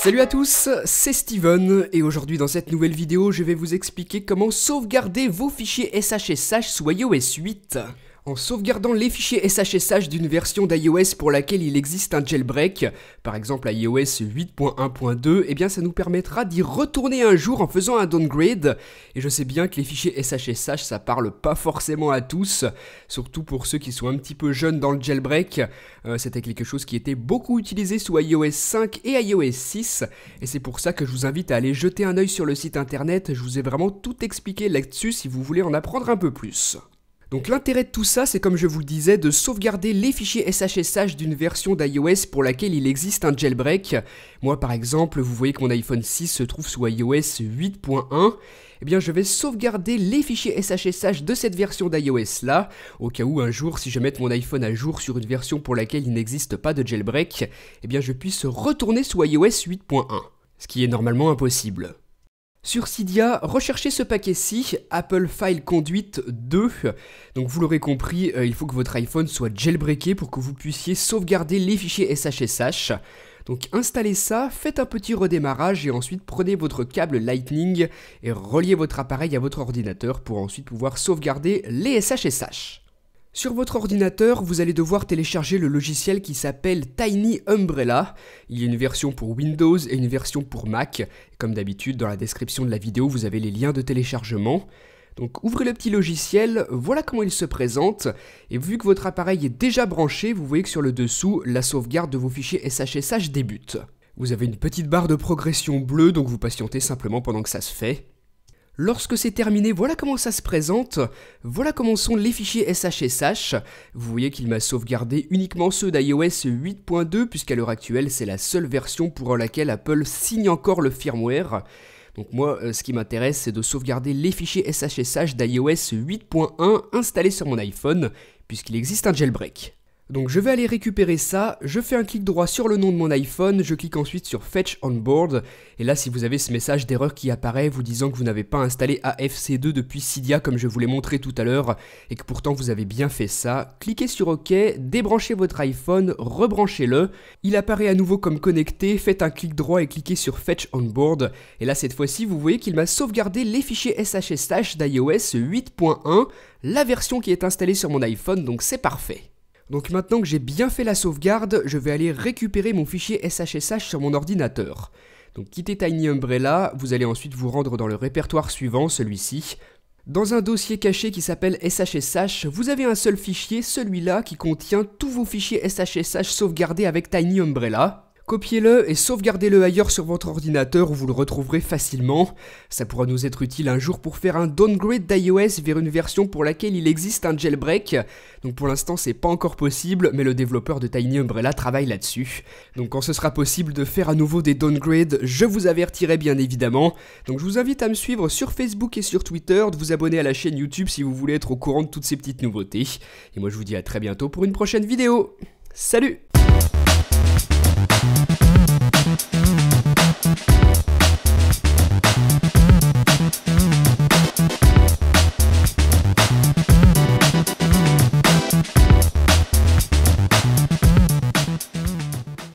Salut à tous, c'est Steven et aujourd'hui dans cette nouvelle vidéo je vais vous expliquer comment sauvegarder vos fichiers SHSH sous iOS 8. En sauvegardant les fichiers SHSH d'une version d'iOS pour laquelle il existe un jailbreak, par exemple iOS 8.1.2, eh bien ça nous permettra d'y retourner un jour en faisant un downgrade. Et je sais bien que les fichiers SHSH ça parle pas forcément à tous, surtout pour ceux qui sont un petit peu jeunes dans le jailbreak. C'était quelque chose qui était beaucoup utilisé sous iOS 5 et iOS 6, et c'est pour ça que je vous invite à aller jeter un œil sur le site internet, je vous ai vraiment tout expliqué là-dessus si vous voulez en apprendre un peu plus. Donc l'intérêt de tout ça, c'est comme je vous le disais, de sauvegarder les fichiers SHSH d'une version d'iOS pour laquelle il existe un jailbreak. Moi par exemple, vous voyez que mon iPhone 6 se trouve sous iOS 8.1. Eh bien je vais sauvegarder les fichiers SHSH de cette version d'iOS là, au cas où un jour, si je mette mon iPhone à jour sur une version pour laquelle il n'existe pas de jailbreak, eh bien je puisse retourner sous iOS 8.1, ce qui est normalement impossible. Sur Cydia, recherchez ce paquet-ci, Apple File Conduit 2. Donc vous l'aurez compris, il faut que votre iPhone soit jailbreaké pour que vous puissiez sauvegarder les fichiers SHSH. Donc installez ça, faites un petit redémarrage et ensuite prenez votre câble Lightning et reliez votre appareil à votre ordinateur pour ensuite pouvoir sauvegarder les SHSH. Sur votre ordinateur, vous allez devoir télécharger le logiciel qui s'appelle Tiny Umbrella. Il y a une version pour Windows et une version pour Mac. Comme d'habitude, dans la description de la vidéo, vous avez les liens de téléchargement. Donc ouvrez le petit logiciel, voilà comment il se présente. Et vu que votre appareil est déjà branché, vous voyez que sur le dessous, la sauvegarde de vos fichiers SHSH débute. Vous avez une petite barre de progression bleue, donc vous patientez simplement pendant que ça se fait. Lorsque c'est terminé, voilà comment ça se présente, voilà comment sont les fichiers SHSH. Vous voyez qu'il m'a sauvegardé uniquement ceux d'iOS 8.2 puisqu'à l'heure actuelle c'est la seule version pour laquelle Apple signe encore le firmware. Donc moi ce qui m'intéresse c'est de sauvegarder les fichiers SHSH d'iOS 8.1 installés sur mon iPhone puisqu'il existe un jailbreak. Donc je vais aller récupérer ça, je fais un clic droit sur le nom de mon iPhone, je clique ensuite sur Fetch on Board, et là si vous avez ce message d'erreur qui apparaît vous disant que vous n'avez pas installé AFC2 depuis Cydia comme je vous l'ai montré tout à l'heure, et que pourtant vous avez bien fait ça, cliquez sur OK, débranchez votre iPhone, rebranchez-le, il apparaît à nouveau comme connecté, faites un clic droit et cliquez sur Fetch on Board, et là cette fois-ci vous voyez qu'il m'a sauvegardé les fichiers SHSH d'iOS 8.1, la version qui est installée sur mon iPhone, donc c'est parfait. Donc maintenant que j'ai bien fait la sauvegarde, je vais aller récupérer mon fichier SHSH sur mon ordinateur. Donc quittez Tiny Umbrella, vous allez ensuite vous rendre dans le répertoire suivant, celui-ci. Dans un dossier caché qui s'appelle SHSH, vous avez un seul fichier, celui-là, qui contient tous vos fichiers SHSH sauvegardés avec Tiny Umbrella. Copiez-le et sauvegardez-le ailleurs sur votre ordinateur où vous le retrouverez facilement. Ça pourra nous être utile un jour pour faire un downgrade d'iOS vers une version pour laquelle il existe un jailbreak. Donc pour l'instant c'est pas encore possible, mais le développeur de Tiny Umbrella travaille là-dessus. Donc quand ce sera possible de faire à nouveau des downgrades, je vous avertirai bien évidemment. Donc je vous invite à me suivre sur Facebook et sur Twitter, de vous abonner à la chaîne YouTube si vous voulez être au courant de toutes ces petites nouveautés. Et moi je vous dis à très bientôt pour une prochaine vidéo. Salut!